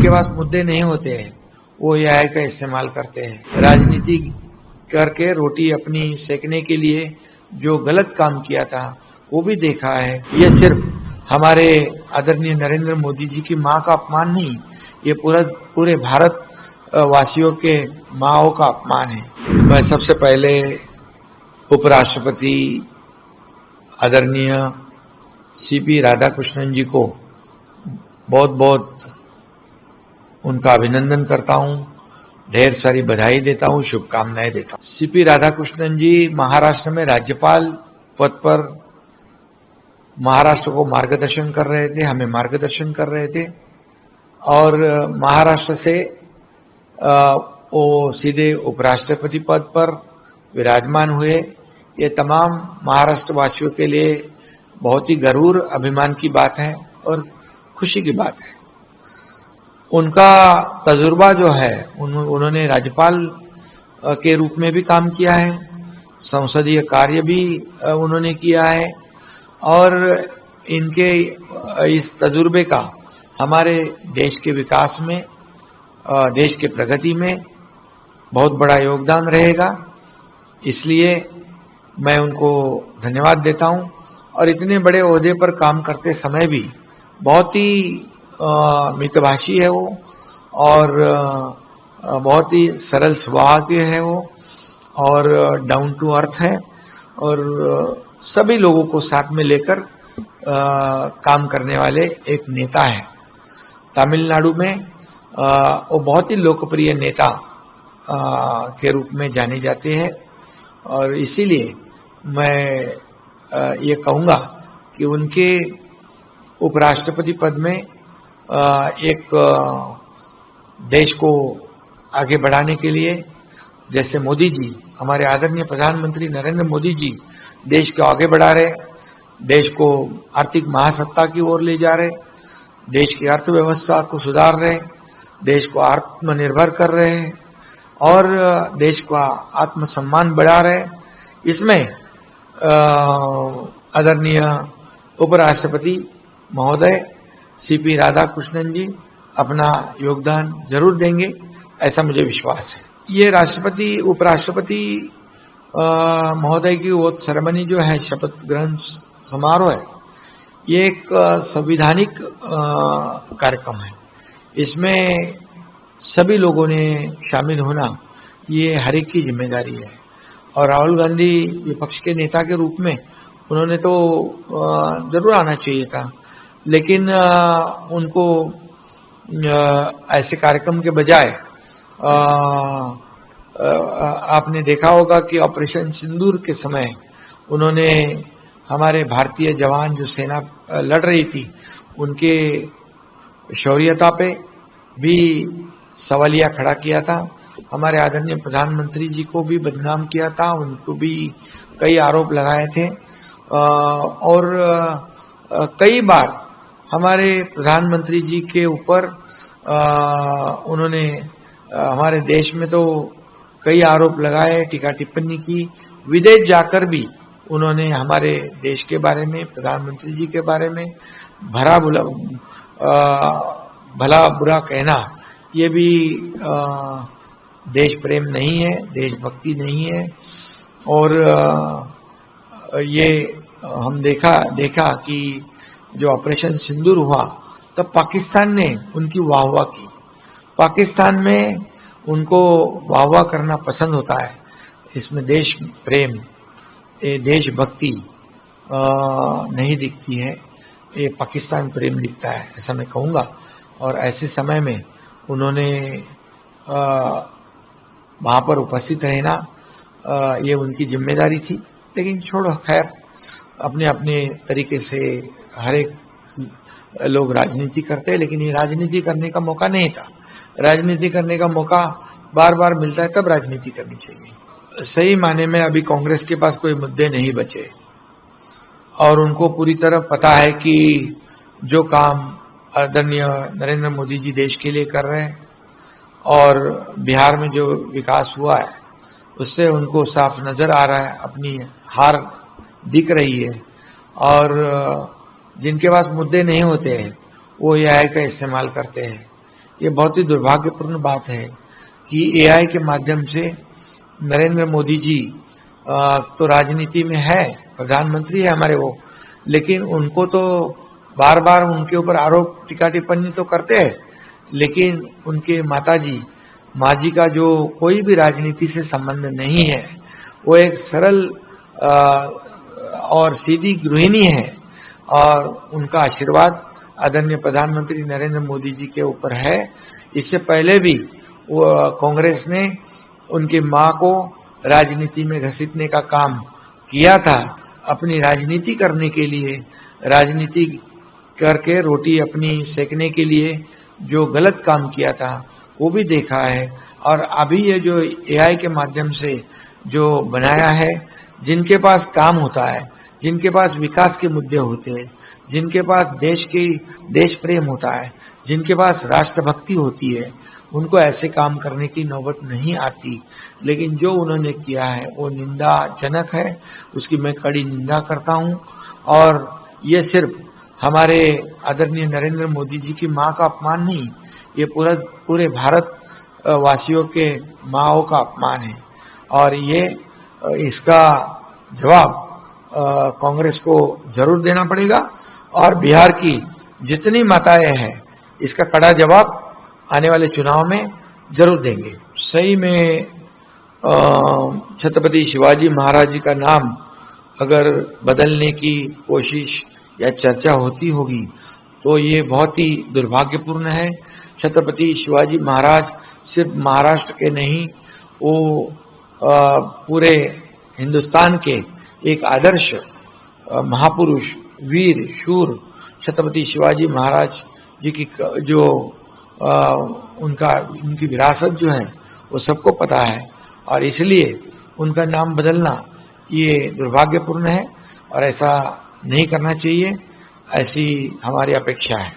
जिनके पास मुद्दे नहीं होते हैं वो एआई का इस्तेमाल करते हैं। राजनीति करके रोटी अपनी सेकने के लिए जो गलत काम किया था वो भी देखा है। ये सिर्फ हमारे आदरणीय नरेंद्र मोदी जी की मां का अपमान नहीं, ये पूरे भारत वासियों के माओं का अपमान है। मैं सबसे पहले उपराष्ट्रपति आदरणीय सीपी राधाकृष्णन जी को बहुत बहुत उनका अभिनंदन करता हूं, ढेर सारी बधाई देता हूं, शुभकामनाएं देता हूं। सीपी राधाकृष्णन जी महाराष्ट्र में राज्यपाल पद पर महाराष्ट्र को मार्गदर्शन कर रहे थे, हमें मार्गदर्शन कर रहे थे और महाराष्ट्र से वो सीधे उपराष्ट्रपति पद पर विराजमान हुए। ये तमाम महाराष्ट्र वासियों के लिए बहुत ही गर्व अभिमान की बात है और खुशी की बात है। उनका तजुर्बा जो है, उन्होंने राज्यपाल के रूप में भी काम किया है, संसदीय कार्य भी उन्होंने किया है और इनके इस तजुर्बे का हमारे देश के विकास में, देश के प्रगति में बहुत बड़ा योगदान रहेगा। इसलिए मैं उनको धन्यवाद देता हूं और इतने बड़े ओहदे पर काम करते समय भी बहुत ही मितभाषी है वो और बहुत ही सरल स्वभाव के है वो और डाउन टू अर्थ है और सभी लोगों को साथ में लेकर काम करने वाले एक नेता है। तमिलनाडु में वो बहुत ही लोकप्रिय नेता के रूप में जाने जाते हैं और इसीलिए मैं ये कहूँगा कि उनके उपराष्ट्रपति पद में एक देश को आगे बढ़ाने के लिए, जैसे मोदी जी, हमारे आदरणीय प्रधानमंत्री नरेंद्र मोदी जी देश को आगे बढ़ा रहे, देश को आर्थिक महासत्ता की ओर ले जा रहे, देश की अर्थव्यवस्था को सुधार रहे, देश को आत्मनिर्भर कर रहे हैं और देश का आत्मसम्मान बढ़ा रहे। इसमें आदरणीय उपराष्ट्रपति महोदय सीपी राधाकृष्णन जी अपना योगदान जरूर देंगे, ऐसा मुझे विश्वास है। ये राष्ट्रपति उपराष्ट्रपति महोदय की वो सेरेमनी जो है, शपथ ग्रहण समारोह है, ये एक संवैधानिक कार्यक्रम है। इसमें सभी लोगों ने शामिल होना ये हर एक की जिम्मेदारी है और राहुल गांधी विपक्ष के नेता के रूप में उन्होंने तो जरूर आना चाहिए था, लेकिन उनको ऐसे कार्यक्रम के बजाय आपने देखा होगा कि ऑपरेशन सिंदूर के समय उन्होंने हमारे भारतीय जवान जो सेना लड़ रही थी उनके शौर्यता पे भी सवालिया खड़ा किया था। हमारे आदरणीय प्रधानमंत्री जी को भी बदनाम किया था, उनको भी कई आरोप लगाए थे और कई बार हमारे प्रधानमंत्री जी के ऊपर उन्होंने हमारे देश में तो कई आरोप लगाए, टीका टिप्पणी की, विदेश जाकर भी उन्होंने हमारे देश के बारे में, प्रधानमंत्री जी के बारे में भला बुरा कहना, ये भी देश प्रेम नहीं है, देशभक्ति नहीं है। और ये हम देखा कि जो ऑपरेशन सिंदूर हुआ तब पाकिस्तान ने उनकी वाहवाह की। पाकिस्तान में उनको वाहवाह करना पसंद होता है, इसमें देश प्रेम, देशभक्ति नहीं दिखती है, ये पाकिस्तान प्रेम दिखता है, ऐसा मैं कहूँगा। और ऐसे समय में उन्होंने वहाँ पर उपस्थित रहना ये उनकी जिम्मेदारी थी। लेकिन छोड़ो, खैर, अपने अपने तरीके से हर एक लोग राजनीति करते हैं, लेकिन ये राजनीति करने का मौका नहीं था। राजनीति करने का मौका बार बार मिलता है तब राजनीति करनी चाहिए। सही माने में अभी कांग्रेस के पास कोई मुद्दे नहीं बचे और उनको पूरी तरह पता है कि जो काम आदरणीय नरेंद्र मोदी जी देश के लिए कर रहे हैं और बिहार में जो विकास हुआ है उससे उनको साफ नजर आ रहा है, अपनी हार दिख रही है। और जिनके पास मुद्दे नहीं होते हैं वो एआई का इस्तेमाल करते हैं। ये बहुत ही दुर्भाग्यपूर्ण बात है कि एआई के माध्यम से नरेंद्र मोदी जी तो राजनीति में है, प्रधानमंत्री है हमारे वो, लेकिन उनको तो बार बार उनके ऊपर आरोप टीका टिप्पणी तो करते हैं, लेकिन उनके माताजी माँ जी का जो कोई भी राजनीति से संबंध नहीं है, वो एक सरल और सीधी गृहिणी है और उनका आशीर्वाद आदरणीय प्रधानमंत्री नरेंद्र मोदी जी के ऊपर है। इससे पहले भी वो कांग्रेस ने उनकी माँ को राजनीति में घसीटने का काम किया था, अपनी राजनीति करने के लिए, राजनीति करके रोटी अपनी सेकने के लिए जो गलत काम किया था वो भी देखा है। और अभी ये जो एआई के माध्यम से जो बनाया है, जिनके पास काम होता है, जिनके पास विकास के मुद्दे होते हैं, जिनके पास देश प्रेम होता है, जिनके पास राष्ट्रभक्ति होती है, उनको ऐसे काम करने की नौबत नहीं आती। लेकिन जो उन्होंने किया है वो निंदाजनक है, उसकी मैं कड़ी निंदा करता हूं। और ये सिर्फ हमारे आदरणीय नरेंद्र मोदी जी की मां का अपमान नहीं, ये पूरे भारत वासियों के माओं का अपमान है। और ये इसका जवाब कांग्रेस को जरूर देना पड़ेगा और बिहार की जितनी माताएं हैं इसका कड़ा जवाब आने वाले चुनाव में जरूर देंगे। सही में छत्रपति शिवाजी महाराज जी का नाम अगर बदलने की कोशिश या चर्चा होती होगी तो ये बहुत ही दुर्भाग्यपूर्ण है। छत्रपति शिवाजी महाराज सिर्फ महाराष्ट्र के नहीं, वो पूरे हिंदुस्तान के एक आदर्श महापुरुष, वीर, शूर छत्रपति शिवाजी महाराज जी की जो उनकी विरासत जो है वो सबको पता है और इसलिए उनका नाम बदलना ये दुर्भाग्यपूर्ण है और ऐसा नहीं करना चाहिए, ऐसी हमारी अपेक्षा है।